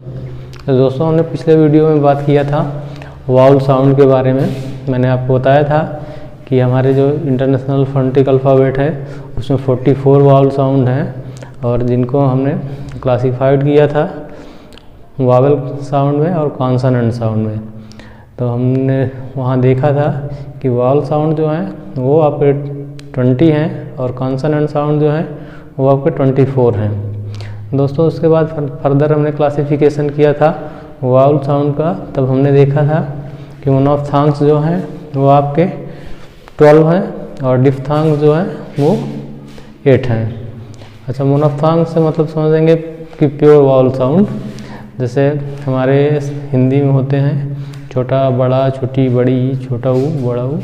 तो दोस्तों, हमने पिछले वीडियो में बात किया था वाउल साउंड के बारे में। मैंने आपको बताया था कि हमारे जो इंटरनेशनल फोनेटिक अल्फ़ाबेट है उसमें 44 वाउल साउंड हैं और जिनको हमने क्लासिफाइड किया था वावल साउंड में और कॉन्सोनेंट साउंड में। तो हमने वहाँ देखा था कि वावल साउंड जो हैं वो आपके 20 हैं और कॉन्सोनेंट साउंड जो हैं वो आपके 24 हैं। दोस्तों, उसके बाद फर्दर हमने क्लासिफिकेशन किया था वाउल साउंड का। तब हमने देखा था कि मोनोफ्थांग्स जो हैं वो आपके 12 हैं और डिफ्थांग्स जो हैं वो 8 हैं। अच्छा, मोनोफ्थांग्स से मतलब समझेंगे कि प्योर वाउल साउंड, जैसे हमारे हिंदी में होते हैं छोटा बड़ा, छोटी बड़ी, छोटा ऊ बड़ा ऊ,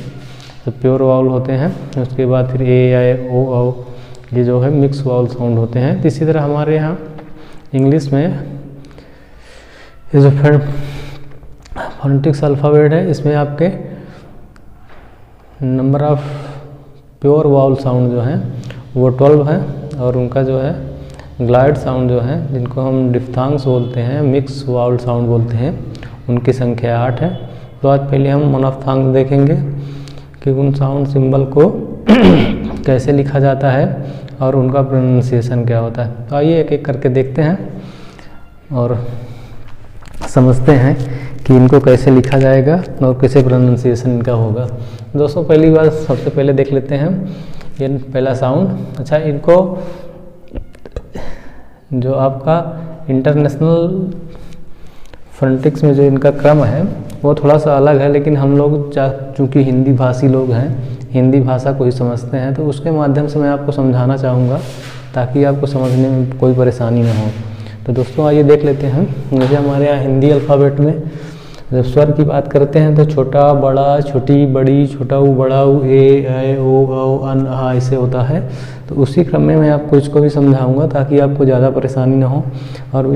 तो प्योर वाउल होते हैं। उसके बाद फिर ए आई ओ औ, ये जो है मिक्स वाउल साउंड होते हैं। इसी तरह हमारे यहाँ इंग्लिश में ये जो फोनेटिक्स अल्फ़ाबेट है इसमें आपके number of pure vowel sound जो हैं वो 12 हैं और उनका जो है ग्लाइड साउंड जो है जिनको हम डिफ्थांग्स बोलते हैं, मिक्स वाउल साउंड बोलते हैं, उनकी संख्या 8 है। तो आज पहले हम मोनोफ्थांग्स देखेंगे कि उन साउंड सिंबल को कैसे लिखा जाता है और उनका प्रोनाउंसिएशन क्या होता है। तो आइए एक एक करके देखते हैं और समझते हैं कि इनको कैसे लिखा जाएगा और कैसे प्रोनाउंसिएशन इनका होगा। दोस्तों, पहली बार सबसे पहले देख लेते हैं ये पहला साउंड। अच्छा, इनको जो आपका इंटरनेशनल फोनेटिक्स में जो इनका क्रम है वो थोड़ा सा अलग है, लेकिन हम लोग चूँकि हिंदी भाषी लोग हैं, हिंदी भाषा को ही समझते हैं, तो उसके माध्यम से मैं आपको समझाना चाहूँगा ताकि आपको समझने में कोई परेशानी ना हो। तो दोस्तों, आइए देख लेते हैं। जैसे हमारे यहाँ हिंदी अल्फ़ाबेट में जब स्वर की बात करते हैं तो छोटा बड़ा, छोटी बड़ी, छोटा ऊ बड़ा ऊ, ए ऐ ओ औ अन आ ऐसे होता है। तो उसी क्रम में मैं आपको इसको भी समझाऊँगा ताकि आपको ज़्यादा परेशानी ना हो। और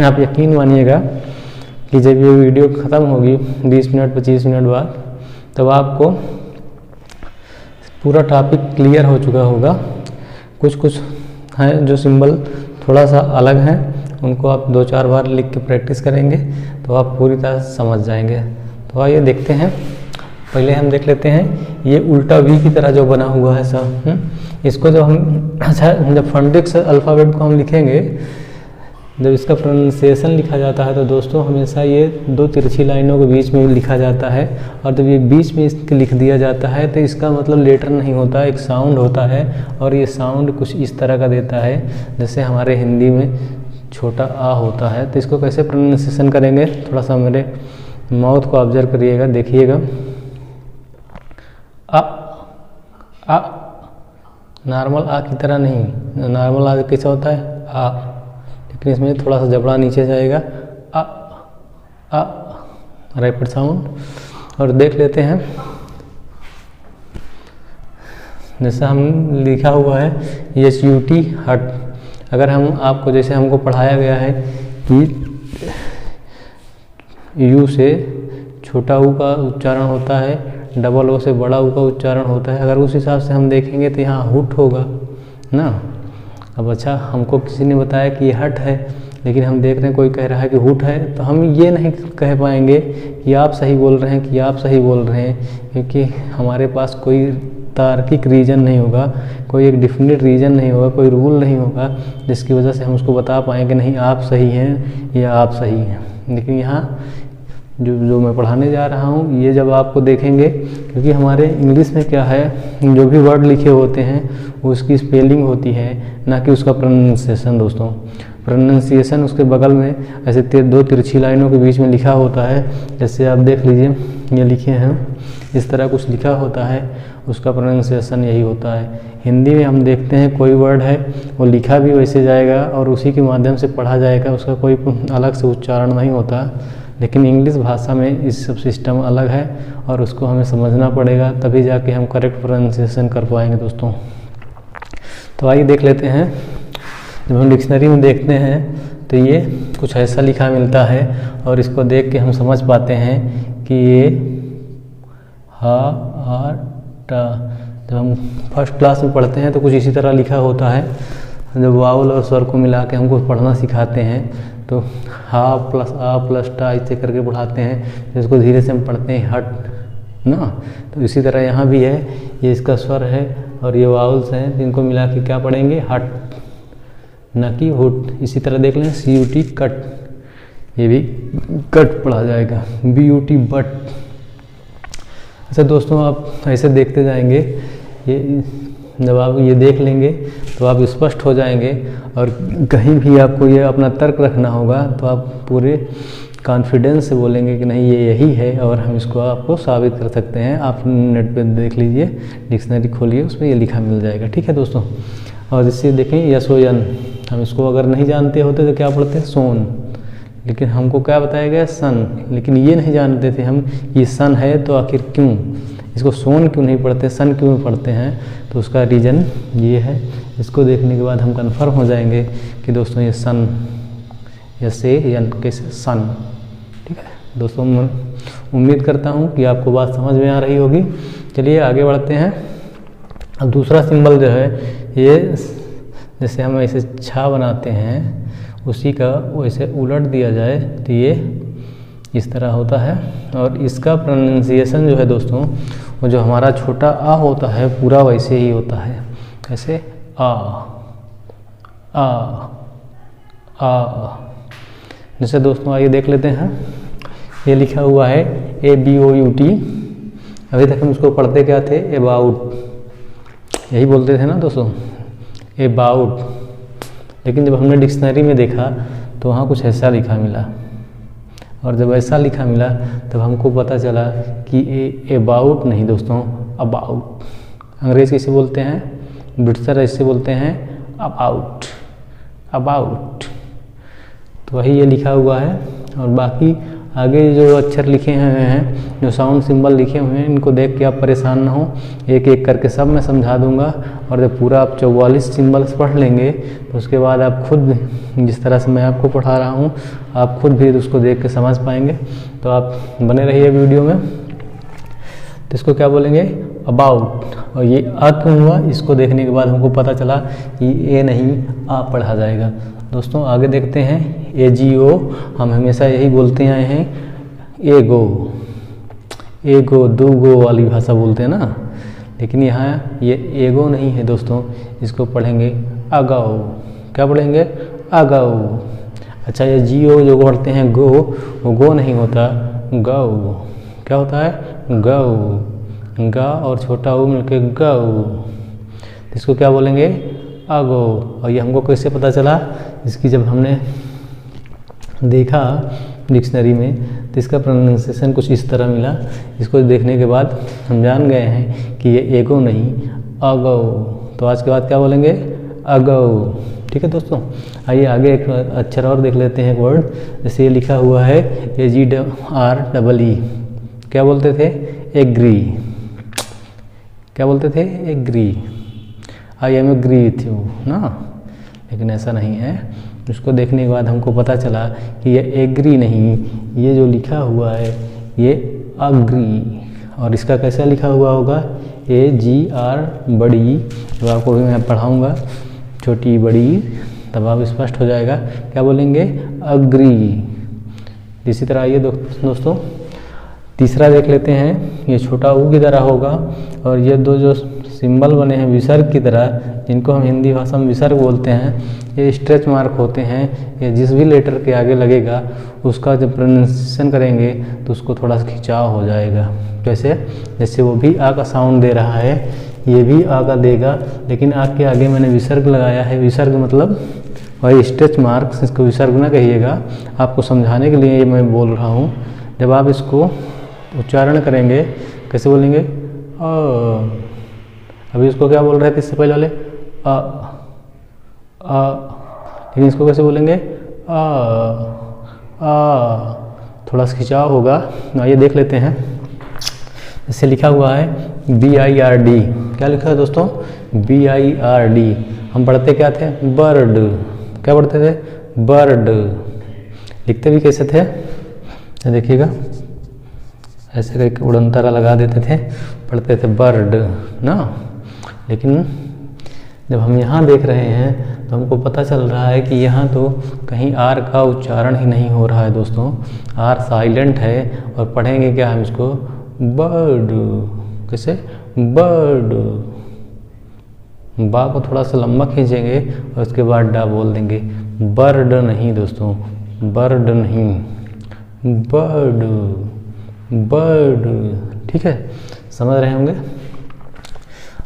आप यकीन मानिएगा कि जब ये वीडियो ख़त्म होगी 20 मिनट 25 मिनट बाद, तब आपको पूरा टॉपिक क्लियर हो चुका होगा। कुछ हैं जो सिंबल थोड़ा सा अलग हैं, उनको आप 2-4 बार लिख के प्रैक्टिस करेंगे तो आप पूरी तरह से समझ जाएंगे। तो आइए देखते हैं। पहले हम देख लेते हैं ये उल्टा वी की तरह जो बना हुआ है सब, इसको जब हम जब फोनेटिक्स अल्फ़ाबेट को हम लिखेंगे, जब इसका प्रोनाउंसिएशन लिखा जाता है तो दोस्तों हमेशा ये 2 तिरछी लाइनों के बीच में लिखा जाता है। और जब ये बीच में इसके लिख दिया जाता है तो इसका मतलब लेटर नहीं होता, एक साउंड होता है। और ये साउंड कुछ इस तरह का देता है जैसे हमारे हिंदी में छोटा आ होता है। तो इसको कैसे प्रोनाउंसिएशन करेंगे, थोड़ा सा मेरे माउथ को ऑब्जर्व करिएगा, देखिएगा। आ नॉर्मल आ की तरह नहीं, नॉर्मल आ कैसा होता है आ, लेकिन इसमें थोड़ा सा जबड़ा नीचे जाएगा, आ रैपिड साउंड। और देख लेते हैं जैसा हम लिखा हुआ है HUT हट। अगर हम आपको जैसे हमको पढ़ाया गया है कि यू से छोटा ऊ का उच्चारण होता है, डबल ओ से बड़ा ऊ का उच्चारण होता है, अगर उस हिसाब से हम देखेंगे तो यहाँ हुट होगा ना। अब अच्छा, हमको किसी ने बताया कि ये हट है, लेकिन हम देख रहे हैं कोई कह रहा है कि हुट है, तो हम ये नहीं कह पाएंगे कि आप सही बोल रहे हैं कि आप सही बोल रहे हैं, क्योंकि हमारे पास कोई तार्किक रीज़न नहीं होगा, कोई एक डिफिनिट रीज़न नहीं होगा, कोई रूल नहीं होगा जिसकी वजह से हम उसको बता पाएँ कि नहीं आप सही हैं या आप सही हैं। लेकिन यहाँ जो मैं पढ़ाने जा रहा हूँ ये जब आपको देखेंगे, क्योंकि हमारे इंग्लिश में क्या है, जो भी वर्ड लिखे होते हैं उसकी स्पेलिंग होती है, ना कि उसका प्रोनाउंसिएशन। दोस्तों, प्रोनाउंसिएशन उसके बगल में ऐसे 2 तिरछी लाइनों के बीच में लिखा होता है। जैसे आप देख लीजिए, ये लिखे हैं, इस तरह कुछ लिखा होता है, उसका प्रोनाउंसिएशन यही होता है। हिंदी में हम देखते हैं कोई वर्ड है वो लिखा भी वैसे जाएगा और उसी के माध्यम से पढ़ा जाएगा, उसका कोई अलग से उच्चारण नहीं होता। लेकिन इंग्लिश भाषा में इस सब सिस्टम अलग है और उसको हमें समझना पड़ेगा, तभी जाके हम करेक्ट प्रोनाउंसिएशन कर पाएंगे। दोस्तों, तो आइए देख लेते हैं। जब हम डिक्शनरी में देखते हैं तो ये कुछ ऐसा लिखा मिलता है और इसको देख के हम समझ पाते हैं कि ये हा आ टा। जब हम फर्स्ट क्लास में पढ़ते हैं तो कुछ इसी तरह लिखा होता है। जब वावल और स्वर को मिला के हमको पढ़ना सिखाते हैं तो हा प्लस आ प्लस टा ऐसे करके पढ़ाते हैं, जिसको धीरे से हम पढ़ते हैं हट ना। तो इसी तरह यहाँ भी है, ये इसका स्वर है और ये वाउल्स हैं, जिनको मिला के क्या पढ़ेंगे हट, न कि हुट। इसी तरह देख लें CUT कट, ये भी कट पढ़ा जाएगा, BUT बट। अच्छा दोस्तों, आप ऐसे देखते जाएंगे, ये जब आप ये देख लेंगे तो आप स्पष्ट हो जाएंगे, और कहीं भी आपको ये अपना तर्क रखना होगा तो आप पूरे कॉन्फिडेंस से बोलेंगे कि नहीं ये यही है, और हम इसको आपको साबित कर सकते हैं। आप नेट पे देख लीजिए, डिक्शनरी खोलिए, उसमें ये लिखा मिल जाएगा। ठीक है दोस्तों, और इससे देखें यशोयन, हम इसको अगर नहीं जानते होते तो क्या पढ़ते हैं सोन, लेकिन हमको क्या बताया गया सन, लेकिन ये नहीं जानते थे हम ये सन है तो आखिर क्यों इसको सोन क्यों नहीं पढ़ते, सन क्यों पढ़ते हैं, तो उसका रीज़न ये है। इसको देखने के बाद हम कन्फर्म हो जाएंगे कि दोस्तों ये सन, यसे यन कैसे सन। ठीक है दोस्तों, मैं उम्मीद करता हूँ कि आपको बात समझ में आ रही होगी। चलिए आगे बढ़ते हैं। अब दूसरा सिंबल जो है, ये जैसे हम ऐसे छा बनाते हैं, उसी का वैसे उलट दिया जाए तो ये इस तरह होता है। और इसका प्रोनाउंसिएशन जो है दोस्तों, वो जो हमारा छोटा आ होता है पूरा वैसे ही होता है, ऐसे आ आ आ। जैसे दोस्तों आइए देख लेते हैं, ये लिखा हुआ है ABOUT। अभी तक हम इसको पढ़ते क्या थे, अबाउट, यही बोलते थे ना दोस्तों, अबाउट। लेकिन जब हमने डिक्शनरी में देखा तो वहाँ कुछ ऐसा लिखा मिला, और जब ऐसा लिखा मिला तब हमको पता चला कि ये अबाउट नहीं दोस्तों, अबाउट। अंग्रेज़ कैसे बोलते हैं, ब्रिटिशर ऐसे बोलते हैं अबाउट, अबाउट। तो वही ये लिखा हुआ है। और बाकी आगे जो अक्षर लिखे हुए हैं, जो साउंड सिंबल लिखे हुए हैं, इनको देख के आप परेशान ना हो, एक एक करके सब मैं समझा दूंगा। और जब पूरा आप 44 सिंबल्स पढ़ लेंगे तो उसके बाद आप खुद, जिस तरह से मैं आपको पढ़ा रहा हूँ, आप खुद भी उसको देख के समझ पाएंगे। तो आप बने रहिए वीडियो में। तो इसको क्या बोलेंगे, अबाउट। और ये आ क्यों हुआ, इसको देखने के बाद हमको पता चला कि ए नहीं आ पढ़ा जाएगा। दोस्तों आगे देखते हैं, AGO हम हमेशा यही बोलते आए हैं, एगो, एगो दूगो वाली भाषा बोलते हैं ना, लेकिन यहाँ ये एगो नहीं है दोस्तों, इसको पढ़ेंगे अगाओ। क्या पढ़ेंगे, अगाओ। अच्छा, ये GO जो पढ़ते हैं गो, वो गो नहीं होता, गौ। क्या होता है, गौ। गा और छोटा ऊ मिलके गौ, इसको क्या बोलेंगे, अगो। और ये हमको कैसे पता चला, इसकी जब हमने देखा डिक्शनरी में तो इसका प्रोनाउंसिएशन कुछ इस तरह मिला। इसको देखने के बाद हम जान गए हैं कि ये एगो नहीं, अगो। तो आज के बाद क्या बोलेंगे, अगो। ठीक है दोस्तों, आइए आगे एक अक्षर और देख लेते हैं, एक वर्ड। जैसे ये लिखा हुआ है AGREE, क्या बोलते थे, एग्री। क्या बोलते थे, agree. I am agree with you ना, लेकिन ऐसा नहीं है। उसको देखने के बाद हमको पता चला कि ये एग्री नहीं, ये जो लिखा हुआ है ये अग्री। और इसका कैसा लिखा हुआ होगा, AGR बड़ी। जब आपको भी मैं पढ़ाऊँगा छोटी बड़ी, तब आप स्पष्ट हो जाएगा। क्या बोलेंगे, अग्री। इसी तरह आइए दोस्तों तीसरा देख लेते हैं। ये छोटा ऊ की तरह होगा, और ये दो जो सिंबल बने हैं विसर्ग की तरह, जिनको हम हिंदी भाषा में विसर्ग बोलते हैं, ये स्ट्रेच मार्क होते हैं। ये जिस भी लेटर के आगे लगेगा उसका जब प्रोनाउंसिएशन करेंगे तो उसको थोड़ा सा खिंचाव हो जाएगा। कैसे, जैसे वो भी आ का साउंड दे रहा है, ये भी आ का देगा, लेकिन आ के आगे मैंने विसर्ग लगाया है। विसर्ग मतलब वही स्ट्रेच मार्क्स, इसको विसर्ग ना कहिएगा, आपको समझाने के लिए ये मैं बोल रहा हूँ। जब आप इसको उच्चारण करेंगे कैसे बोलेंगे, अभी इसको क्या बोल रहे थे इससे पहले वाले, लेकिन इसको कैसे बोलेंगे, थोड़ा सा खिंचाव होगा। आइए देख लेते हैं। इससे लिखा हुआ है BIRD। क्या लिखा है दोस्तों, BIRD। हम पढ़ते क्या थे, बर्ड। क्या पढ़ते थे, बर्ड। लिखते भी कैसे थे, देखिएगा ऐसे करके उड़नतारा लगा देते थे, पढ़ते थे बर्ड ना। लेकिन जब हम यहाँ देख रहे हैं तो हमको पता चल रहा है कि यहाँ तो कहीं आर का उच्चारण ही नहीं हो रहा है दोस्तों, आर साइलेंट है। और पढ़ेंगे क्या हम इसको, बर्ड। कैसे, बर्ड। बा को थोड़ा सा लंबा खींचेंगे और उसके बाद डा बोल देंगे, बर्ड नहीं दोस्तों, बर्ड नहीं, बर्ड, बर्ड। ठीक है, समझ रहे होंगे।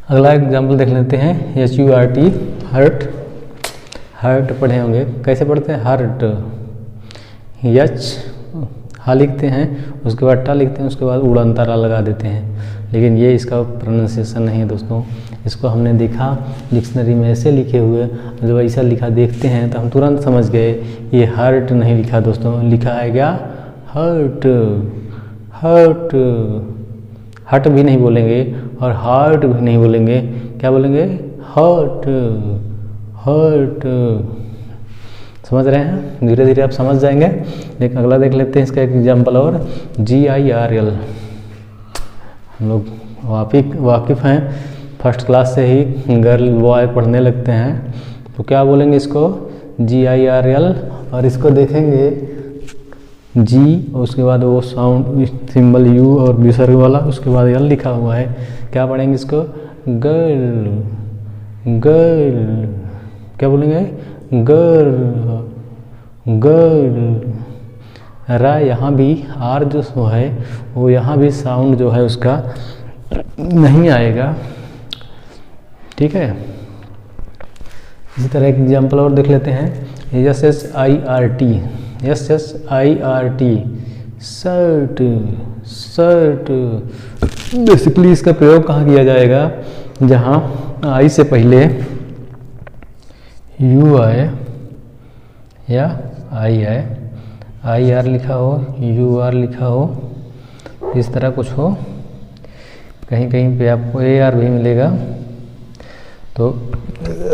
अगला एग्जाम्पल देख लेते हैं, HURT, हर्ट। हर्ट पढ़े होंगे, कैसे पढ़ते हैं, हर्ट। यच हा लिखते हैं, उसके बाद टा लिखते हैं, उसके बाद उड़नतारा लगा देते हैं, लेकिन ये इसका प्रोनाउंसिएशन नहीं है दोस्तों। इसको हमने देखा डिक्शनरी में ऐसे लिखे हुए, जब ऐसा लिखा देखते हैं तो हम तुरंत समझ गए ये हर्ट नहीं लिखा दोस्तों, लिखा है क्या, हर्ट। हर्ट, हट भी नहीं बोलेंगे और हार्ट भी नहीं बोलेंगे, क्या बोलेंगे, हर्ट, हर्ट। समझ रहे हैं, धीरे धीरे आप समझ जाएंगे। लेकिन अगला देख लेते हैं इसका एक एग्जाम्पल और, GIRL। हम लोग वाकिफ़ हैं, फर्स्ट क्लास से ही गर्ल बॉय पढ़ने लगते हैं, तो क्या बोलेंगे इसको, GIRL। और इसको देखेंगे जी, उसके बाद वो साउंड सिंबल यू और विसर्ग वाला, उसके बाद यल लिखा हुआ है, क्या पढ़ेंगे इसको, गर्ल, गर्ल। क्या बोलेंगे, गर्ल, गर्ल। रा यहाँ भी आर जो है वो यहाँ भी साउंड जो है उसका नहीं आएगा। ठीक है, इसी तरह एक एग्जाम्पल और देख लेते हैं, SSIRT, SSIRT, सर्ट, सर्ट। बेसिकली इसका प्रयोग कहाँ किया जाएगा, जहाँ आई से पहले यू आए या आई आए, IR लिखा हो, UR लिखा हो, इस तरह कुछ हो, कहीं कहीं पे आपको AR भी मिलेगा। तो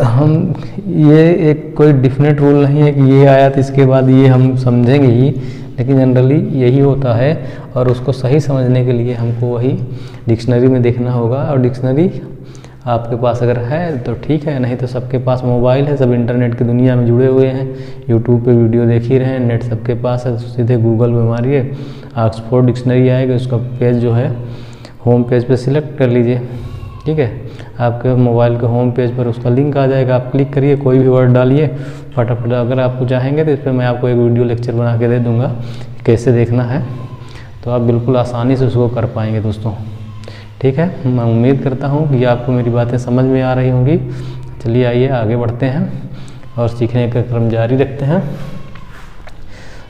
हम ये एक कोई डिफिनेट रूल नहीं है कि ये आया तो इसके बाद ये हम समझेंगे ही, लेकिन जनरली यही होता है। और उसको सही समझने के लिए हमको वही डिक्शनरी में देखना होगा, और डिक्शनरी आपके पास अगर है तो ठीक है, नहीं तो सबके पास मोबाइल है, सब इंटरनेट की दुनिया में जुड़े हुए हैं, यूट्यूब पे वीडियो देख ही रहे हैं, नेट सबके पास है, सीधे गूगल में मारिए, ऑक्सफोर्ड डिक्शनरी आएगा, उसका पेज जो है होम पेज पे सिलेक्ट कर लीजिए। ठीक है, आपके मोबाइल के होम पेज पर उसका लिंक आ जाएगा, आप क्लिक करिए, कोई भी वर्ड डालिए फटाफट। अगर आपको चाहेंगे तो इस पर मैं आपको एक वीडियो लेक्चर बना के दे दूँगा कैसे देखना है, तो आप बिल्कुल आसानी से उसको कर पाएंगे दोस्तों। ठीक है, मैं उम्मीद करता हूँ कि आपको मेरी बातें समझ में आ रही होंगी। चलिए आइए आगे बढ़ते हैं और सीखने का क्रम जारी रखते हैं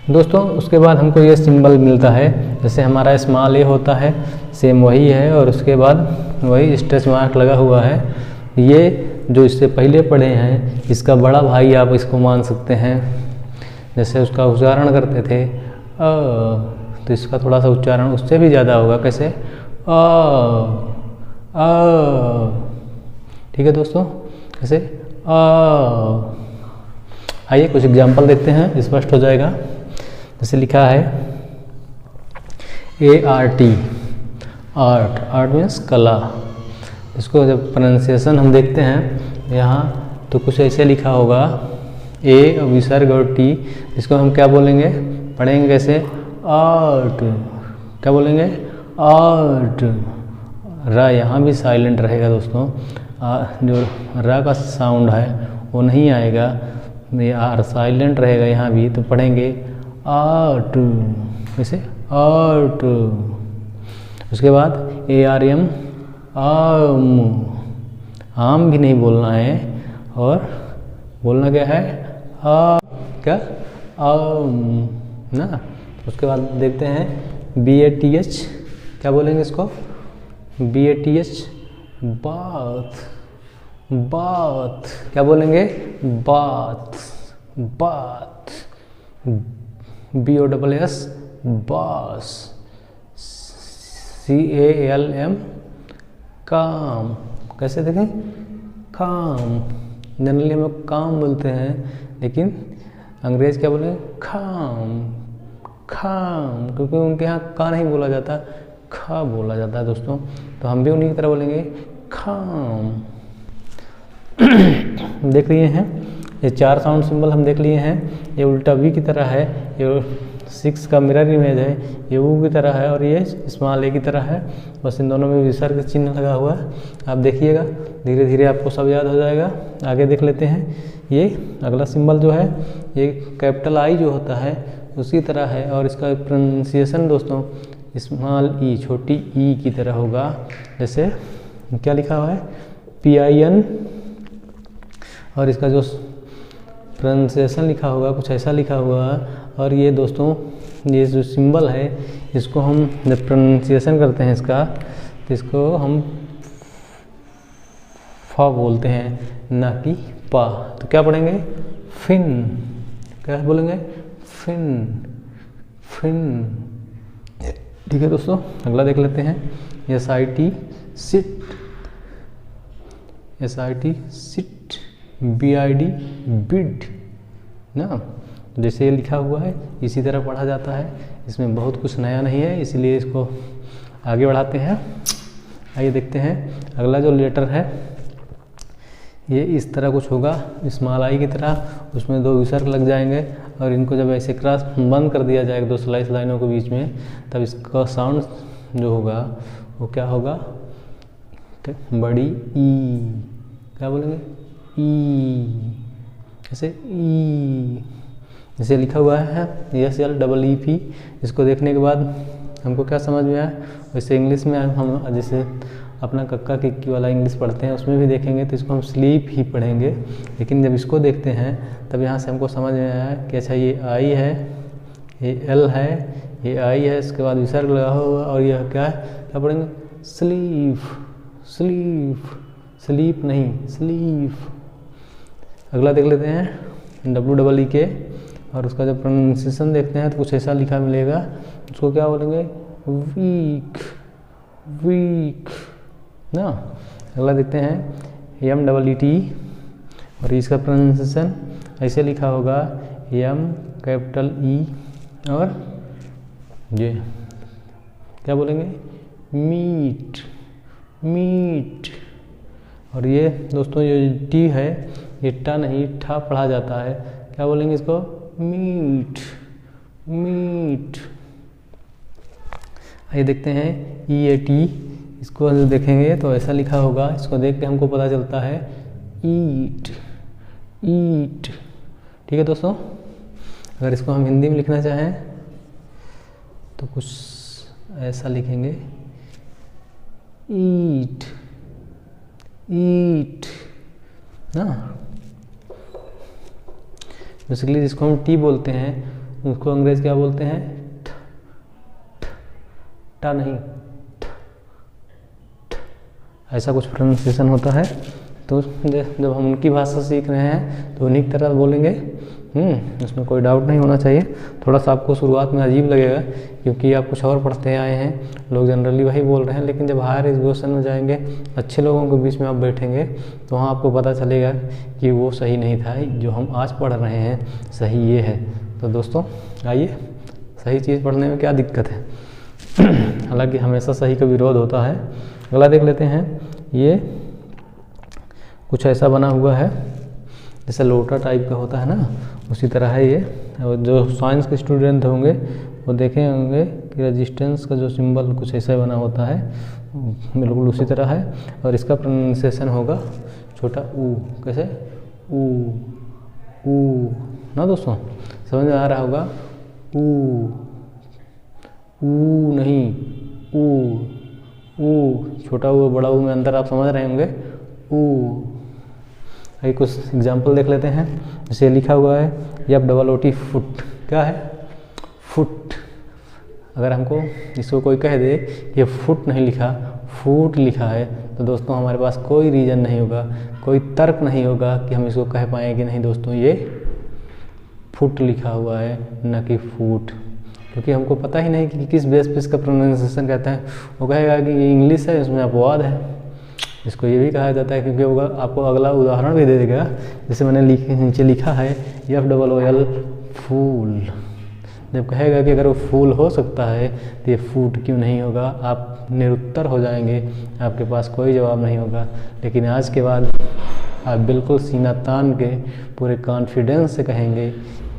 दोस्तों। उसके बाद हमको ये सिंबल मिलता है, जैसे हमारा स्मॉल ए होता है, सेम वही है, और उसके बाद वही स्ट्रेच मार्क लगा हुआ है। ये जो इससे पहले पढ़े हैं, इसका बड़ा भाई आप इसको मान सकते हैं। जैसे उसका उच्चारण करते थे तो इसका थोड़ा सा उच्चारण उससे भी ज़्यादा होगा, कैसे, ठीक है दोस्तों, कैसे, आइए कुछ एग्जाम्पल देखते हैं, स्पष्ट हो जाएगा। जैसे लिखा है ART, आर्ट, आर्ट मीन्स कला। इसको जब प्रोनाउंसिएशन हम देखते हैं यहाँ तो कुछ ऐसे लिखा होगा, ए विसर्ग और टी, इसको हम क्या बोलेंगे, पढ़ेंगे कैसे, आर्ट। क्या बोलेंगे, आर्ट। रा यहाँ भी साइलेंट रहेगा दोस्तों, जो रा का साउंड है वो नहीं आएगा, ये आर साइलेंट रहेगा यहाँ भी, तो पढ़ेंगे आर्ट, कैसे, आर्ट। उसके बाद ARM, आम, आम भी नहीं बोलना है, और बोलना क्या है, क्या, आम ना। उसके बाद देखते हैं BATH, क्या बोलेंगे इसको, BATH, बाथ, बाथ। क्या बोलेंगे, बाथ, बाथ। BOSS, बास। CALM, काम। कैसे देखें, काम। जनरली हम लोग काम बोलते हैं, लेकिन अंग्रेज क्या बोलेंगे, खाम, खाम, क्योंकि उनके यहाँ का नहीं बोला जाता, खा बोला जाता है दोस्तों, तो हम भी उन्हीं की तरह बोलेंगे खाम। देख रहे हैं ये 4 साउंड सिंबल हम देख लिए हैं। ये उल्टा वी की तरह है, ये 6 का मिरर इमेज है, ये U की तरह है और ये स्मॉल a की तरह है। बस इन दोनों में विसर्ग चिन्ह लगा हुआ है। आप देखिएगा, धीरे धीरे आपको सब याद हो जाएगा। आगे देख लेते हैं। ये अगला सिंबल जो है ये कैपिटल I जो होता है उसी तरह है और इसका प्रोनाउंसिएशन दोस्तों स्मॉल ई, छोटी ई की तरह होगा। जैसे क्या लिखा हुआ है PIN और इसका जो प्रोनाउंसिएशन लिखा होगा कुछ ऐसा लिखा हुआ है। और ये दोस्तों ये जो सिंबल है इसको हम जब प्रोनाउंसिएशन करते हैं इसका तो इसको हम फा बोलते हैं ना कि पा। तो क्या पढ़ेंगे फिन, क्या बोलेंगे फिन, फिन। ठीक है दोस्तों, अगला देख लेते हैं SIT sit, SIT sit, BID bid ना। जैसे ये लिखा हुआ है इसी तरह पढ़ा जाता है, इसमें बहुत कुछ नया नहीं है, इसलिए इसको आगे बढ़ाते हैं। आइए देखते हैं अगला जो लेटर है ये इस तरह कुछ होगा स्मॉल I की तरह, उसमें 2 विसर्ग लग जाएंगे और इनको जब ऐसे क्रॉस बंद कर दिया जाएगा 2 स्लाइस लाइनों के बीच में, तब इसका साउंड जो होगा वो क्या होगा, बड़ी ई, क्या बोलेंगे ई, ऐसे ई, जैसे लिखा हुआ है SLEEP। इसको देखने के बाद हमको क्या समझ में आया, वैसे इंग्लिश में हम जैसे अपना कक्का किक्की वाला इंग्लिश पढ़ते हैं उसमें भी देखेंगे तो इसको हम स्लीप ही पढ़ेंगे, लेकिन जब इसको देखते हैं तब यहाँ से हमको समझ में आया कि अच्छा ये I है, ये L है, ये I है, इसके बाद विसर्ग लगा हुआ और यह क्या है, क्या पढ़ेंगे स्लीप, स्लीप, स्लीप नहीं स्लीप। अगला देख लेते हैं WEEK और उसका जब प्रोनाउंसिएशन देखते हैं तो कुछ ऐसा लिखा मिलेगा, उसको क्या बोलेंगे वीक, वीक ना। अगला देखते हैं MEET और इसका प्रोनाउंसिएशन ऐसे लिखा होगा M कैपिटल E और ये क्या बोलेंगे मीट, मीट। और ये दोस्तों ये टी है ये टा नहीं ठा पढ़ा जाता है, क्या बोलेंगे इसको मीट, मीट। आइए देखते हैं EAT, इसको जो देखेंगे तो ऐसा लिखा होगा, इसको देख के हमको पता चलता है ईट, ईट। ठीक है दोस्तों, अगर इसको हम हिंदी में लिखना चाहें तो कुछ ऐसा लिखेंगे ईट, ईट ना। बेसिकली जिसको हम टी बोलते हैं उसको अंग्रेज क्या बोलते हैं टा नहीं, ऐसा कुछ प्रोनाउंसिएशन होता है। तो जब हम उनकी भाषा सीख रहे हैं तो उन्हीं की तरह बोलेंगे, उसमें कोई डाउट नहीं होना चाहिए। थोड़ा सा आपको शुरुआत में अजीब लगेगा क्योंकि आप कुछ और पढ़ते आए हैं, लोग जनरली वही बोल रहे हैं, लेकिन जब हायर एजुकेशन में जाएंगे अच्छे लोगों के बीच में आप बैठेंगे तो वहाँ आपको पता चलेगा कि वो सही नहीं था, जो हम आज पढ़ रहे हैं सही ये है। तो दोस्तों आइए, सही चीज़ पढ़ने में क्या दिक्कत है, हालांकि हमेशा सही का विरोध होता है। अगला देख लेते हैं, ये कुछ ऐसा बना हुआ है जैसे लोटा टाइप का होता है ना, उसी तरह है ये। और जो साइंस के स्टूडेंट होंगे वो देखे होंगे कि रेजिस्टेंस का जो सिंबल कुछ ऐसा बना होता है, बिल्कुल उसी तरह है। और इसका प्रोनाउंसिएशन होगा छोटा ऊ, कैसे ऊ, ऊ ना दोस्तों, समझ में आ रहा होगा ऊ, ऊ नहीं ऊ, ऊ छोटा ऊ बड़ा ऊ में अंतर आप समझ रहे होंगे ऊ। आइए कुछ एग्जाम्पल देख लेते हैं, जैसे लिखा हुआ है FOOT, फुट, क्या है फुट। अगर हमको इसको कोई कह दे ये फुट नहीं लिखा फूट लिखा है तो दोस्तों हमारे पास कोई रीज़न नहीं होगा, कोई तर्क नहीं होगा कि हम इसको कह पाएँ कि नहीं दोस्तों ये फुट लिखा हुआ है न कि फूट, क्योंकि हमको पता ही नहीं कि किस बेस पे इसका प्रोनाउंसिएशन कहता है। वो कहेगा कि ये इंग्लिश है, इसमें अपवाद है, इसको ये भी कहा जाता है, क्योंकि वो आपको अगला उदाहरण भी दे देगा। जैसे मैंने नीचे लिखा है FOOL फूल, जब कहेगा कि अगर वो फूल हो सकता है तो ये फूट क्यों नहीं होगा, आप निरुत्तर हो जाएंगे, आपके पास कोई जवाब नहीं होगा। लेकिन आज के बाद आप बिल्कुल सीना तान के पूरे कॉन्फिडेंस से कहेंगे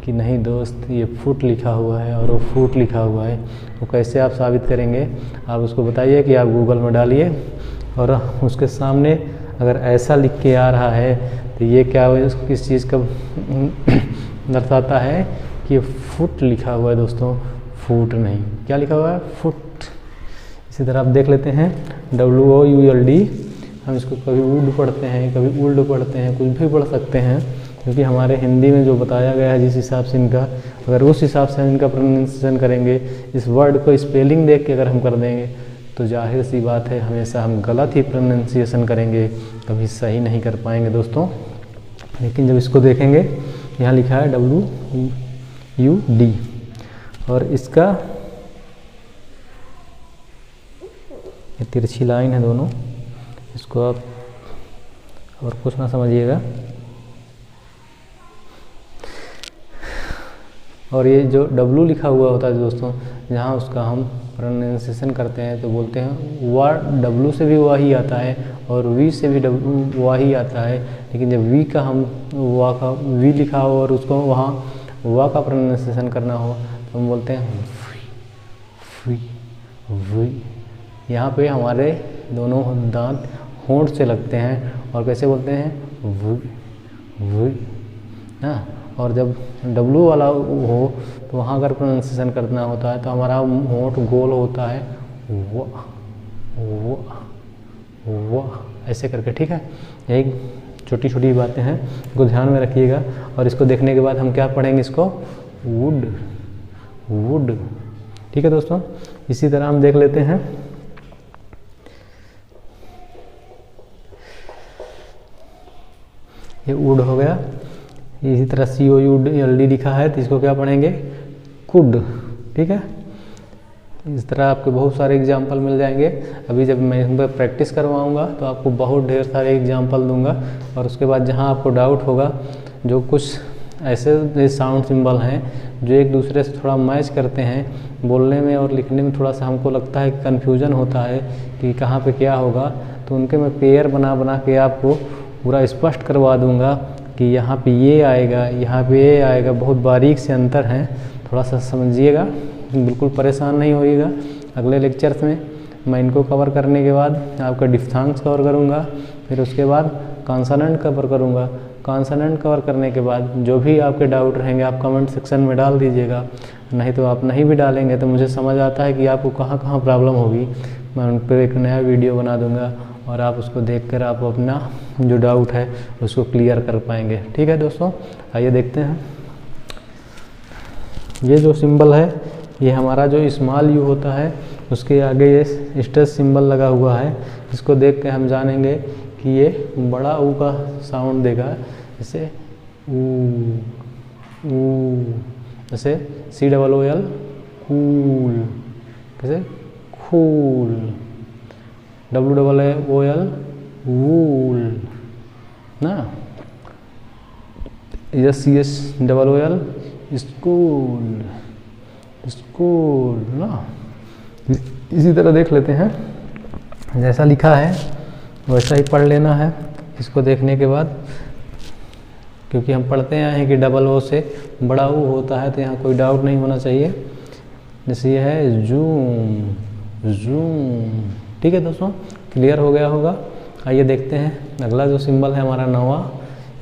कि नहीं दोस्त ये फुट लिखा हुआ है और वो फूट लिखा हुआ है। तो कैसे आप साबित करेंगे, आप उसको बताइए कि आप गूगल में डालिए और उसके सामने अगर ऐसा लिख के आ रहा है तो ये क्या किस चीज़ का दर्शाता है कि फुट लिखा हुआ है दोस्तों, फूट नहीं। क्या लिखा हुआ है? फुट। इसी तरह आप देख लेते हैं WOULD, हम इसको कभी वुड पढ़ते हैं, कभी वुल्ड पढ़ते हैं, कुछ भी पढ़ सकते हैं, क्योंकि हमारे हिंदी में जो बताया गया है जिस हिसाब से इनका, अगर उस हिसाब से हम इनका प्रोनाउंसिएशन करेंगे, इस वर्ड को स्पेलिंग देख के अगर हम कर देंगे तो जाहिर सी बात है हमेशा हम गलत ही प्रोनाउंसिएशन करेंगे, कभी सही नहीं कर पाएंगे दोस्तों। लेकिन जब इसको देखेंगे, यहाँ लिखा है WUD और इसका ये तिरछी लाइन है दोनों, इसको आप और कुछ ना समझिएगा। और ये जो W लिखा हुआ होता है दोस्तों, जहाँ उसका हम प्रोनाउंसिएशन करते हैं तो बोलते हैं W से भी वही आता है और V से भी वही आता है। लेकिन जब V का हम V लिखा हो और उसको वहाँ वा का प्रोनाउंसिएशन करना हो तो हम बोलते हैं वी। यहाँ पे हमारे दोनों दांत होंठ से लगते हैं और कैसे बोलते हैं वी ना। और जब W वाला हो तो वहाँ अगर प्रोनाउंसिएशन करना होता है तो हमारा होंठ गोल होता है वो ऐसे करके, ठीक है। यही छोटी छोटी बातें हैं, इसको ध्यान में रखिएगा। और इसको देखने के बाद हम क्या पढ़ेंगे, इसको वुड, ठीक है दोस्तों। इसी तरह हम देख लेते हैं ये वुड हो गया। इसी तरह COULD लिखा है तो इसको क्या पढ़ेंगे, कुड, ठीक है। इस तरह आपके बहुत सारे एग्जाम्पल मिल जाएंगे। अभी जब मैं इन पर प्रैक्टिस करवाऊँगा तो आपको बहुत ढेर सारे एग्जाम्पल दूंगा और उसके बाद जहाँ आपको डाउट होगा, जो कुछ ऐसे साउंड सिंबल हैं जो एक दूसरे से थोड़ा मैच करते हैं, बोलने में और लिखने में थोड़ा सा हमको लगता है कि कन्फ्यूजन होता है कि कहाँ पे क्या होगा, तो उनके मैं पेयर बना के आपको पूरा स्पष्ट करवा दूँगा कि यहाँ पे ये आएगा, यहाँ पे ये आएगा। बहुत बारीक से अंतर हैं, थोड़ा सा समझिएगा, बिल्कुल परेशान नहीं होइएगा। अगले लेक्चर्स में मैं इनको कवर करने के बाद आपका डिफ्थांग्स कवर करूँगा, फिर उसके बाद कॉन्सोनेंट कवर करूँगा। कॉन्सोनेंट कवर करने के बाद जो भी आपके डाउट रहेंगे आप कमेंट सेक्शन में डाल दीजिएगा, नहीं तो आप नहीं भी डालेंगे तो मुझे समझ आता है कि आपको कहाँ कहाँ प्रॉब्लम होगी। मैं उन पर एक नया वीडियो बना दूँगा और आप उसको देखकर आप अपना जो डाउट है उसको क्लियर कर पाएंगे, ठीक है दोस्तों। आइए देखते हैं, ये जो सिंबल है ये हमारा जो स्मॉल यू होता है उसके आगे ये स्ट्रेस सिंबल लगा हुआ है। इसको देख के हम जानेंगे कि ये बड़ा ऊ का साउंड देगा, जैसे ऊ, जैसे COOL कूल, कैसे कूल। WOOL वूल ना। SCHOOL स्कूल, स्कूल ना। इसी तरह देख लेते हैं, जैसा लिखा है वैसा ही पढ़ लेना है इसको देखने के बाद, क्योंकि हम पढ़ते आए हैं कि O से बड़ा ऊ होता है, तो यहाँ कोई डाउट नहीं होना चाहिए। जैसे ये है जूम, ठीक है दोस्तों, क्लियर हो गया होगा। आइए देखते हैं अगला जो सिंबल है हमारा 9वां,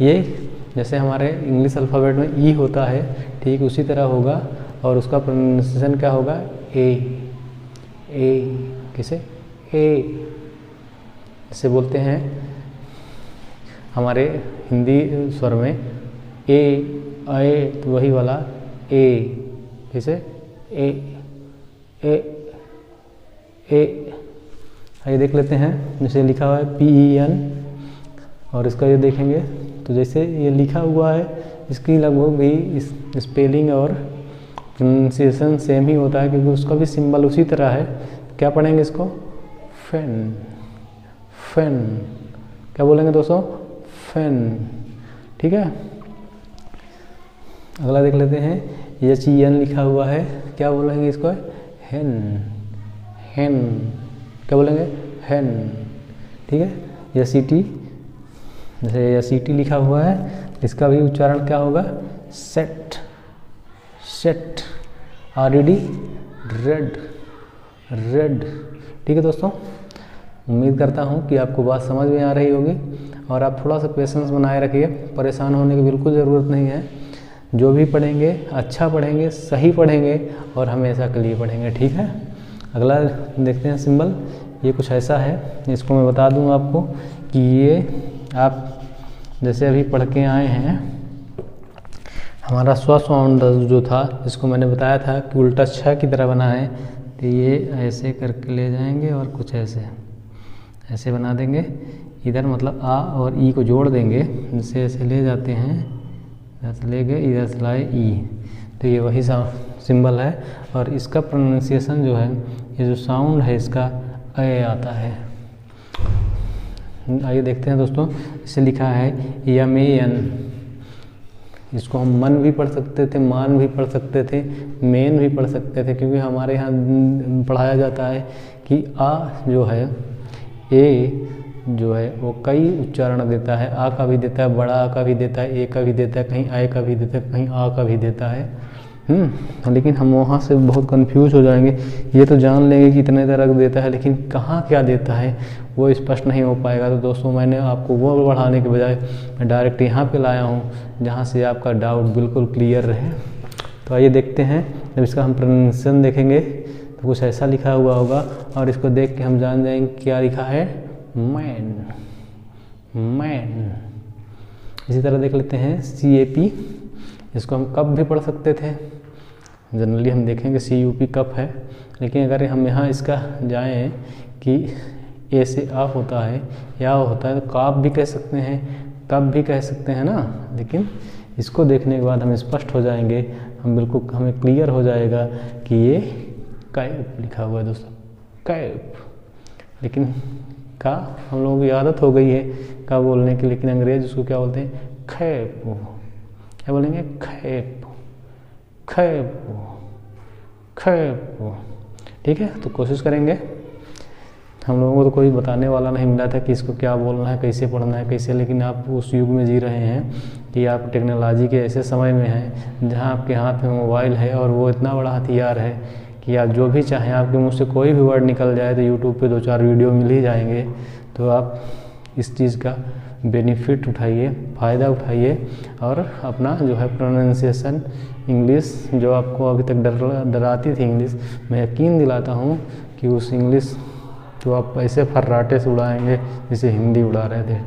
ये जैसे हमारे इंग्लिश अल्फ़ाबेट में ई होता है ठीक उसी तरह होगा और उसका प्रोनाउंसिएशन क्या होगा, ए। किसे, ए जैसे बोलते हैं हमारे हिंदी स्वर में ए तो वही वाला ए, किसे ए। आइए देख लेते हैं, जैसे लिखा हुआ है PEN और इसका ये देखेंगे तो जैसे ये लिखा हुआ है इसकी लगभग भी स्पेलिंग और प्रोनाउंसिएशन सेम ही होता है, क्योंकि उसका भी सिंबल उसी तरह है। क्या पढ़ेंगे इसको, फैन। क्या बोलेंगे दोस्तों, फैन, ठीक है। अगला देख लेते हैं, ये HEN लिखा हुआ है, क्या बोलेंगे इसको, हेन। क्या बोलेंगे, हेन, ठीक है। ये CT जैसे या सीटी लिखा हुआ है, इसका भी उच्चारण क्या होगा? Set, set, RED, red, red. ठीक है दोस्तों, उम्मीद करता हूँ कि आपको बात समझ में आ रही होगी और आप थोड़ा सा पेशेंस बनाए रखिए। परेशान होने की बिल्कुल ज़रूरत नहीं है। जो भी पढ़ेंगे अच्छा पढ़ेंगे, सही पढ़ेंगे और हमेशा के लिए पढ़ेंगे। ठीक है, अगला देखते हैं सिंबल। ये कुछ ऐसा है, इसको मैं बता दूँ आपको कि ये आप जैसे अभी पढ़ के आए हैं, हमारा स्व साउंड जो था, जिसको मैंने बताया था कि उल्टा छ की तरह बना है, तो ये ऐसे करके ले जाएंगे और कुछ ऐसे ऐसे बना देंगे। इधर मतलब आ और ई को जोड़ देंगे, जैसे ऐसे ले जाते हैं, इधर से ले गए, इधर से लाए ई, तो ये वही सिंबल है। और इसका प्रोनाउंसिएशन जो है, ये जो साउंड है इसका ए आता है। आइए देखते हैं दोस्तों, इसे लिखा है यमेन। इसको हम मन भी पढ़ सकते थे, मान भी पढ़ सकते थे, मेन भी पढ़ सकते थे, क्योंकि हमारे यहाँ पढ़ाया जाता है कि आ जो है, ए जो है वो कई उच्चारण देता है। आ का भी देता है, बड़ा आ का भी देता है, ए का भी देता है, कहीं आए का भी देता है, कहीं आ का भी देता है। लेकिन हम वहाँ से बहुत कंफ्यूज हो जाएंगे। ये तो जान लेंगे कि इतने तरह देता है, लेकिन कहाँ क्या देता है वो स्पष्ट नहीं हो पाएगा। तो दोस्तों, मैंने आपको वो बढ़ाने के बजाय मैं डायरेक्ट यहाँ पे लाया हूँ, जहाँ से आपका डाउट बिल्कुल क्लियर रहे। तो आइए देखते हैं, जब इसका हम प्रोनाउंसिएशन देखेंगे तो कुछ ऐसा लिखा हुआ होगा और इसको देख के हम जान जाएंगे क्या लिखा है, मैन, मैन। इसी तरह देख लेते हैं CAP। इसको हम कप भी पढ़ सकते थे, जनरली हम देखेंगे CUP कप है, लेकिन अगर हम यहाँ इसका जाएं कि ए से आ होता है या होता है, तो काप भी कह सकते हैं, कप भी कह सकते हैं ना। लेकिन इसको देखने के बाद हम स्पष्ट हो जाएंगे, हम बिल्कुल हमें क्लियर हो जाएगा कि ये कैप लिखा हुआ है दोस्तों, कैप। लेकिन का हम लोगों की आदत हो गई है का बोलने की, लेकिन अंग्रेज उसको क्या बोलते हैं, खैप। क्या बोलेंगे, खैप, खैप, खैप। ठीक है, तो कोशिश करेंगे। हम लोगों को तो कोई बताने वाला नहीं मिला था कि इसको क्या बोलना है, कैसे पढ़ना है, कैसे, लेकिन आप उस युग में जी रहे हैं कि आप टेक्नोलॉजी के ऐसे समय में हैं जहां आपके हाथ में मोबाइल है और वो इतना बड़ा हथियार है कि आप जो भी चाहें, आपके मुँह से कोई भी वर्ड निकल जाए तो यूट्यूब पे 2-4 वीडियो मिल ही जाएंगे। तो आप इस चीज़ का बेनिफिट उठाइए, फ़ायदा उठाइए और अपना जो है प्रोनाउंसिएशन इंग्लिश, जो आपको अभी तक डराती थी इंग्लिश, मैं यकीन दिलाता हूँ कि उस इंग्लिश जो आप ऐसे फर्राटे से उड़ाएंगे जैसे हिंदी उड़ा रहे थे।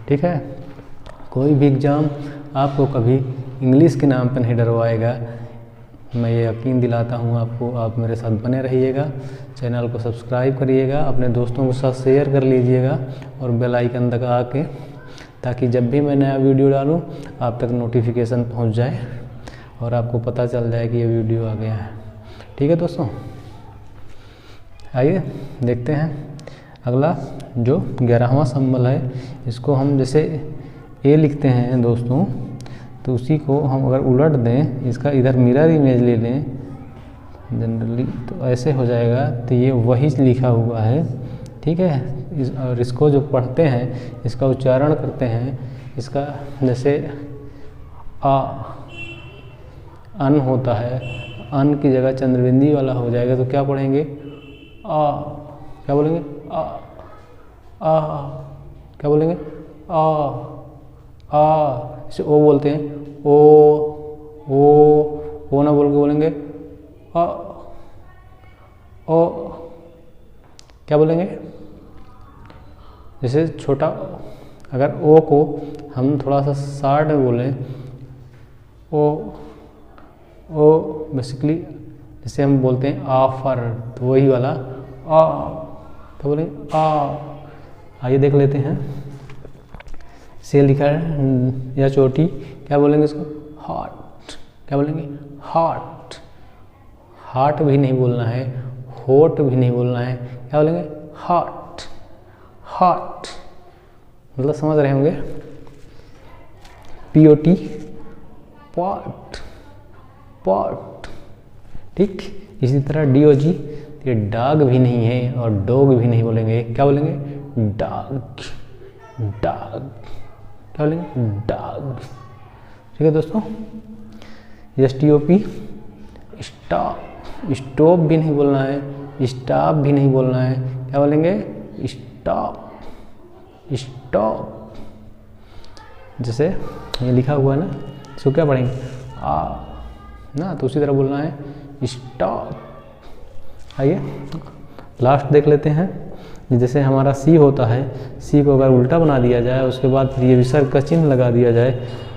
ठीक है, कोई भी एग्ज़ाम आपको कभी इंग्लिश के नाम पर नहीं डरवाएगा, मैं ये यकीन दिलाता हूँ आपको। आप मेरे साथ बने रहिएगा, चैनल को सब्सक्राइब करिएगा, अपने दोस्तों के साथ शेयर कर लीजिएगा और बेल आइकन तक आके, ताकि जब भी मैं नया वीडियो डालूँ आप तक नोटिफिकेशन पहुँच जाए और आपको पता चल जाए कि ये वीडियो आ गया है। ठीक है दोस्तों, आइए देखते हैं अगला जो 11वां सिंबल है। इसको हम जैसे ए लिखते हैं दोस्तों, तो उसी को हम अगर उलट दें, इसका इधर मिरर इमेज ले लें जनरली, तो ऐसे हो जाएगा। तो ये वही लिखा हुआ है। ठीक है, और इसको जो पढ़ते हैं, इसका उच्चारण करते हैं, इसका जैसे आ अन होता है, अन की जगह चंद्रबिंदी वाला हो जाएगा, तो क्या पढ़ेंगे, आ। क्या बोलेंगे, आ, आ। क्या बोलेंगे, आ, आ। इसे ओ बोलते हैं, ओ ना बोल के बोलेंगे आ, ओ। क्या बोलेंगे, जैसे छोटा, अगर ओ को हम थोड़ा सा शार्ट में बोलें, ओ बेसिकली जैसे हम बोलते हैं आफर, तो वही वाला आ। क्या बोलेंगे, आ। आइए देख लेते हैं, से लिखा है या चोटी, क्या बोलेंगे इसको, हॉट। क्या बोलेंगे, हॉट। हार्ट भी नहीं बोलना है, होट भी नहीं बोलना है, क्या बोलेंगे, हॉट, हॉट। मतलब समझ रहे होंगे, POT, पॉट, पॉट। ठीक, इसी तरह DOG, ये डॉग भी नहीं है और डॉग भी नहीं बोलेंगे, क्या बोलेंगे, डॉग, डॉग। क्या बोलेंगे? डॉग। ठीक है दोस्तों, STOP, स्टॉप। स्टॉप भी नहीं बोलना है, स्टॉप भी नहीं बोलना है, क्या बोलेंगे? Stop, stop. जैसे ये लिखा हुआ है ना, इसको क्या पढ़ेंगे? आ ना, तो उसी तरह बोलना है स्टॉप। आइए लास्ट देख लेते हैं। जैसे हमारा सी होता है, सी को अगर उल्टा बना दिया जाए, उसके बाद ये विसर्ग का चिन्ह लगा दिया जाए,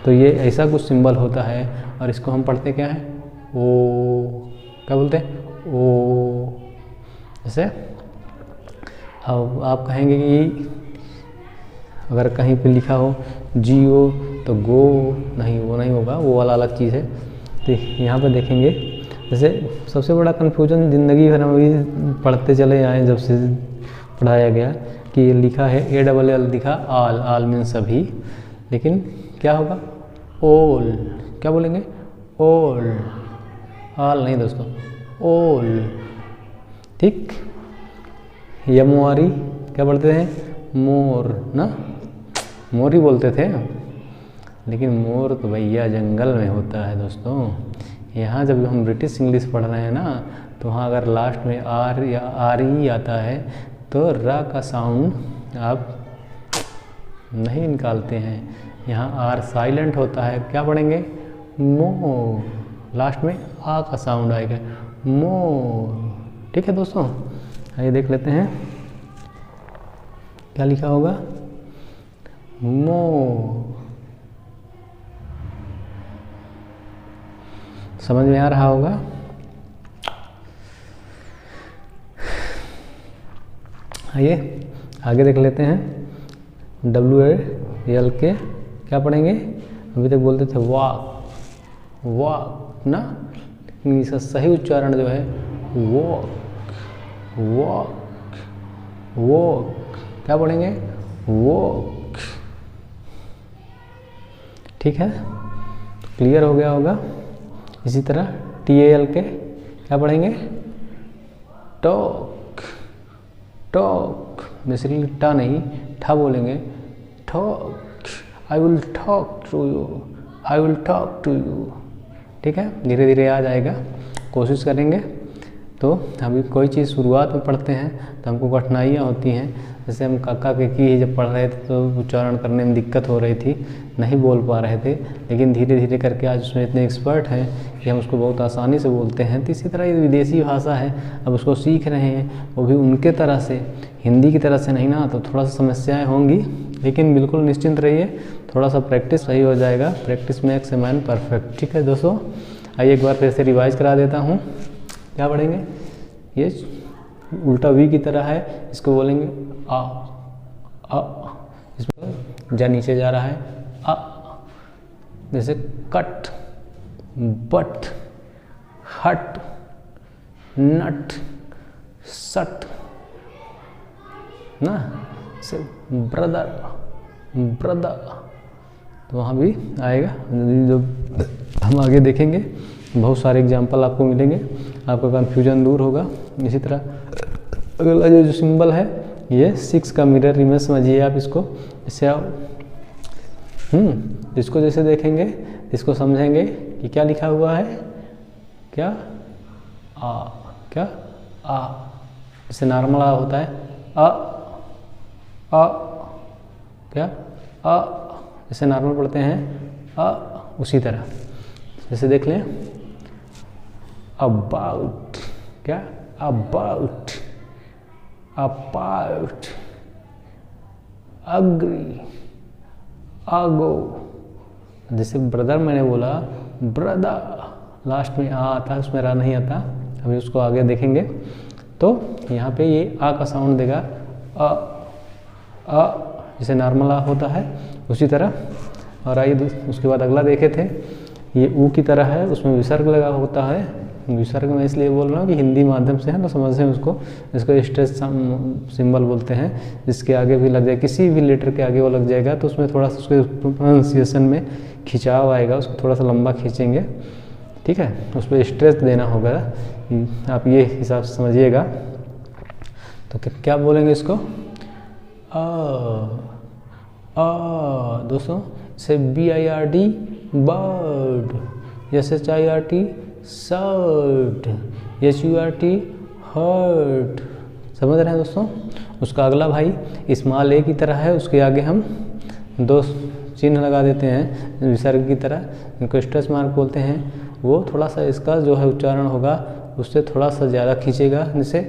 तो ये ऐसा कुछ सिंबल होता है। और इसको हम पढ़ते क्या हैं? ओ। क्या बोलते हैं? ओ। जैसे अब आप कहेंगे कि अगर कहीं पे लिखा हो GO तो गो नहीं, वो नहीं होगा, वो वाला अलग चीज़ है। तो यहाँ पे देखेंगे, जैसे सबसे बड़ा कन्फ्यूजन ज़िंदगी भर हम भी पढ़ते चले आए, जब से पढ़ाया गया कि ये लिखा है ALL लिखा, आल, आल मीन्स सभी, लेकिन क्या होगा? ओल। क्या बोलेंगे? ओल। आल नहीं दोस्तों, ओल। ठीक। यमुआरी क्या पढ़ते हैं? मोर ना, मोर ही बोलते थे, लेकिन मोर तो भैया जंगल में होता है दोस्तों। यहाँ जब हम ब्रिटिश इंग्लिश पढ़ रहे हैं ना, तो वहाँ अगर लास्ट में आर या RE आता है तो रा का साउंड आप नहीं निकालते हैं। यहाँ आर साइलेंट होता है, क्या पढ़ेंगे? मोर। लास्ट में आ का साउंड आएगा, मोर। ठीक है दोस्तों, आइए देख लेते हैं क्या लिखा होगा? मोर। समझ में आ रहा होगा? आइए आगे देख लेते हैं। WAL के क्या पढ़ेंगे? अभी तक बोलते थे वॉक, वॉक ना, लेकिन इसका सही उच्चारण जो है वॉक, वॉक, वॉक। क्या पढ़ेंगे? वॉक। ठीक है, क्लियर हो गया होगा। इसी तरह TAL के क्या पढ़ेंगे? Talk, talk. बेसिकली टा नहीं, ठा बोलेंगे, talk. I will talk to you, I will talk to you. ठीक है, धीरे धीरे आ जाएगा, कोशिश करेंगे। तो अभी कोई चीज़ शुरुआत में पढ़ते हैं तो हमको कठिनाइयाँ होती हैं। जैसे हम काका के की जब पढ़ रहे थे तो उच्चारण करने में दिक्कत हो रही थी, नहीं बोल पा रहे थे, लेकिन धीरे धीरे करके आज उसमें इतने एक्सपर्ट हैं कि हम उसको बहुत आसानी से बोलते हैं। तो इसी तरह ये विदेशी भाषा है, अब उसको सीख रहे हैं, वो भी उनके तरह से, हिंदी की तरह से नहीं ना, तो थोड़ा सा समस्याएँ होंगी, लेकिन बिल्कुल निश्चिंत रहिए, थोड़ा सा प्रैक्टिस सही हो जाएगा। Practice makes a man perfect. ठीक है दोस्तों, आइए एक बार फिर से रिवाइज करा देता हूँ। क्या पढ़ेंगे? ये उल्टा वी की तरह है, इसको बोलेंगे आ, आ। इसमें जा नीचे जा रहा है, आ। जैसे कट, बट, हट, नट, सट ना, से ब्रदर, ब्रदर। तो वहाँ भी आएगा। जो हम आगे देखेंगे बहुत सारे एग्जाम्पल आपको मिलेंगे, आपका कन्फ्यूजन दूर होगा। इसी तरह अगला जो सिंबल है ये 6 का मिरर इमेज समझिए आप इसको। इससे आप इसको जैसे देखेंगे, इसको समझेंगे कि क्या लिखा हुआ है, क्या आ, क्या आ। जैसे नॉर्मल आ होता है आ, आ, क्या आ। जैसे नॉर्मल पढ़ते हैं आ, उसी तरह जैसे देख लें अबाउट, क्या अबाउट, अबाउट, अग्री, आगो। जैसे ब्रदर मैंने बोला, ब्रदर, लास्ट में आ आता है, उसमें रा नहीं आता। अभी उसको आगे देखेंगे तो यहाँ पे ये आ का साउंड देगा, अ, अ, जैसे नॉर्मल आ होता है उसी तरह। और आइए उसके बाद अगला देखे थे, ये ऊ की तरह है, उसमें विसर्ग लगा होता है। विसर्ग में इसलिए बोल रहा हूँ कि हिंदी माध्यम से है ना, समझें उसको। इसको स्ट्रेस सिंबल बोलते हैं, जिसके आगे भी लग जाए, किसी भी लेटर के आगे वो लग जाएगा तो उसमें थोड़ा सा उसके प्रोनाउंसिएशन में खिंचाव आएगा, उसको थोड़ा सा लंबा खींचेंगे। ठीक है, उस पर स्ट्रेस देना होगा, आप ये हिसाब से समझिएगा। तो क्या बोलेंगे इसको? दोस्तों से BIRD bird, SHIRT shirt, HURT hurt. समझ रहे हैं दोस्तों। उसका अगला भाई स्मॉल a की तरह है, उसके आगे हम 2 चिन्ह लगा देते हैं विसर्ग की तरह, इनको स्ट्रेच मार्क बोलते हैं। वो थोड़ा सा इसका जो है उच्चारण होगा उससे थोड़ा सा ज़्यादा खींचेगा, जैसे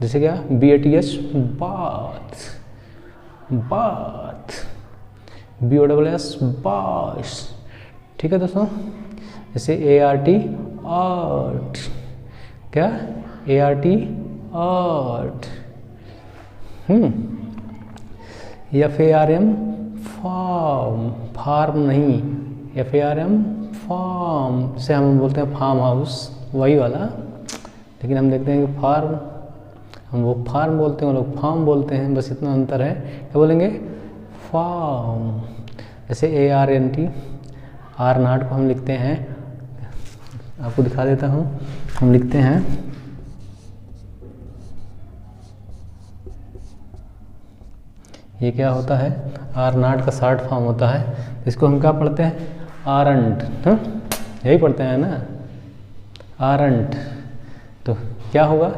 जैसे क्या BATH bath, bath, BOSS boss. ठीक है दोस्तों। जैसे ART आर्ट, क्या ART art. FARM farm, farm नहीं, FARM फार्म से हम बोलते हैं फार्म हाउस, वही वाला, लेकिन हम देखते हैं कि फार्म, हम वो फार्म बोलते हैं, वो लोग फार्म बोलते हैं, बस इतना अंतर है। क्या बोलेंगे? फार्म। जैसे ARNT, आर नाट को हम लिखते हैं, आपको दिखा देता हूँ, हम लिखते हैं ये क्या होता है, आर नाट का शॉर्ट फॉर्म होता है, इसको हम क्या पढ़ते हैं? आरंट। हाँ, यही पढ़ते हैं ना, आरंट। तो क्या होगा?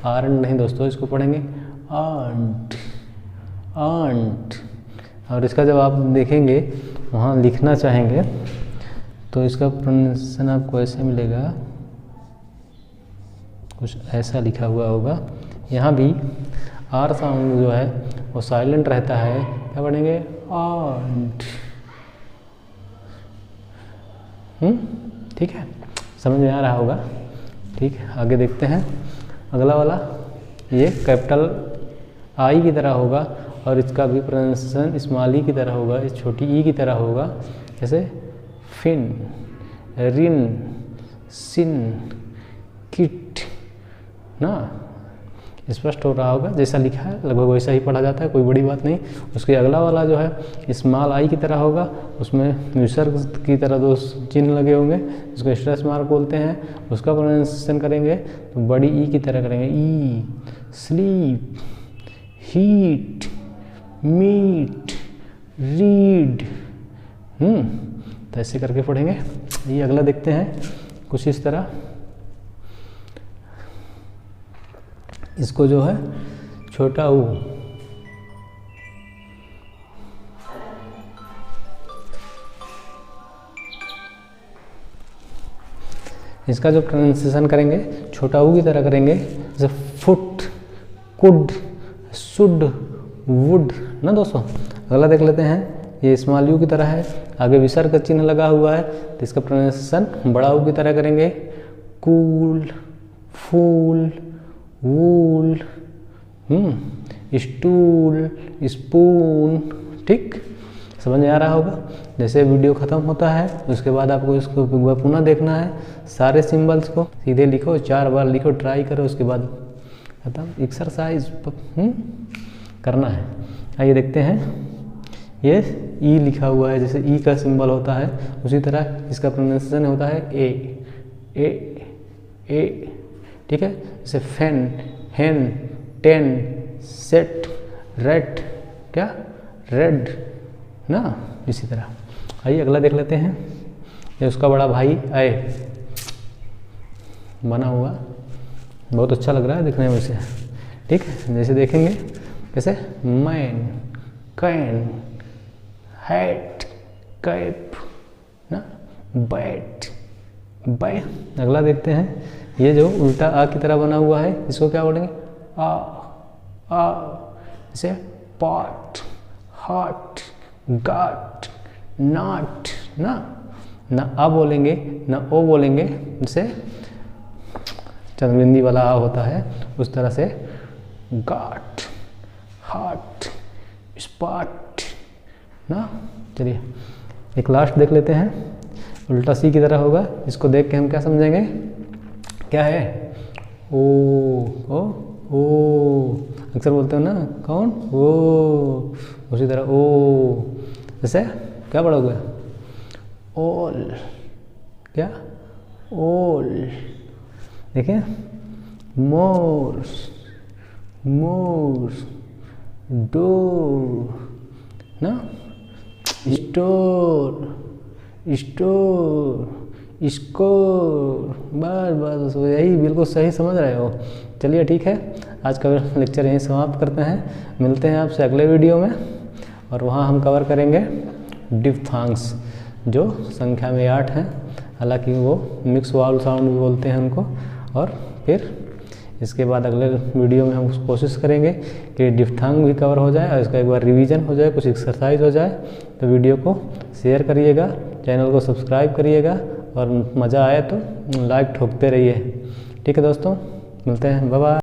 आरंट नहीं दोस्तों, इसको पढ़ेंगे आंट, आंट। और इसका जब आप देखेंगे वहाँ लिखना चाहेंगे तो इसका प्रोनाउंसिएशन आपको ऐसे मिलेगा, कुछ ऐसा लिखा हुआ होगा। यहाँ भी आर साउंड जो है वो साइलेंट रहता है, क्या पढ़ेंगे? आंट। ठीक है, समझ में आ रहा होगा। ठीक है, आगे देखते हैं अगला वाला। ये कैपिटल आई की तरह होगा और इसका भी प्रोनाउंसिएशन स्मॉल ई की तरह होगा, इस छोटी ई की तरह होगा, जैसे फिन, रिन, सिन, किट ना। स्पष्ट हो रहा होगा, जैसा लिखा है लगभग वैसा ही पढ़ा जाता है, कोई बड़ी बात नहीं। उसके अगला वाला जो है स्मॉल आई की तरह होगा, उसमें विसर्ग की तरह 2 चिन्ह लगे होंगे, जिसको स्ट्रेच मार्क बोलते हैं। उसका प्रोनाउंसिएशन करेंगे तो बड़ी ई की तरह करेंगे, ई। Sleep, heat, meat, read. तो ऐसे करके पढ़ेंगे। ये अगला देखते हैं कुछ इस तरह। इसको जो है छोटा ऊ, इसका जो प्रोनाउंसिएशन करेंगे छोटा ऊ की तरह करेंगे, जैसे फुट, कुड, शुड, वुड ना दोस्तों। अगला देख लेते हैं, ये स्मॉल यू की तरह है, आगे विसर्ग का चिन्ह लगा हुआ है, तो इसका प्रोनाउंसिएशन बड़ा ऊ की तरह करेंगे, कूल, फूल, वूल, स्टूल, स्पून। ठीक, समझ में आ रहा होगा। जैसे वीडियो ख़त्म होता है उसके बाद आपको इसको पुनः देखना है, सारे सिंबल्स को सीधे लिखो, 4 बार लिखो, ट्राई करो, उसके बाद खत्म। एक्सरसाइज करना है। आइए देखते हैं, ये ई लिखा हुआ है, जैसे ई का सिंबल होता है उसी तरह इसका प्रोनाउंसिएशन होता है ए, ए, ए। ठीक है, जैसे फैन, हैन, टेन, सेट, रेट, क्या रेड ना, इसी तरह। आइए अगला देख लेते हैं, ये उसका बड़ा भाई आए बना हुआ, बहुत अच्छा लग रहा है दिखने में इसे। ठीक है, जैसे देखेंगे कैसे, मैन, कैन, हैट, कैप ना, बैट, बै। अगला देखते हैं, ये जो उल्टा आ की तरह बना हुआ है इसको क्या बोलेंगे? आ, जैसे पॉट, हॉट, गॉट, नॉट ना, ना आ बोलेंगे ना ओ बोलेंगे, जैसे चंद्रबिंदी वाला आ होता है उस तरह से, गॉट, हॉट, स्पॉट ना। चलिए एक लास्ट देख लेते हैं, उल्टा सी की तरह होगा, इसको देख के हम क्या समझेंगे? क्या है? ओ, ओ, ओ अक्सर बोलते हो ना, कौन? ओ, उसी तरह ओ, जैसे क्या पढ़ोगे? ओल, क्या? ओल। देखिए, मोर, मोर, डोर ना, स्टोर, स्टोर, स्कोर। बस बस यही बिल्कुल सही समझ रहे हो। चलिए ठीक है, आज का लेक्चर यहीं समाप्त करते हैं। मिलते हैं आपसे अगले वीडियो में, और वहाँ हम कवर करेंगे डिफ्थांग्स, जो संख्या में 8 हैं। हालांकि वो मिक्स वाउल साउंड भी बोलते हैं उनको। और फिर इसके बाद अगले वीडियो में हम कोशिश करेंगे कि डिफ्थांग भी कवर हो जाए और इसका एक बार रिवीजन हो जाए, कुछ एक्सरसाइज हो जाए। तो वीडियो को शेयर करिएगा, चैनल को सब्सक्राइब करिएगा, और मज़ा आए तो लाइक ठोकते रहिए। ठीक है दोस्तों, मिलते हैं, बाय बाय।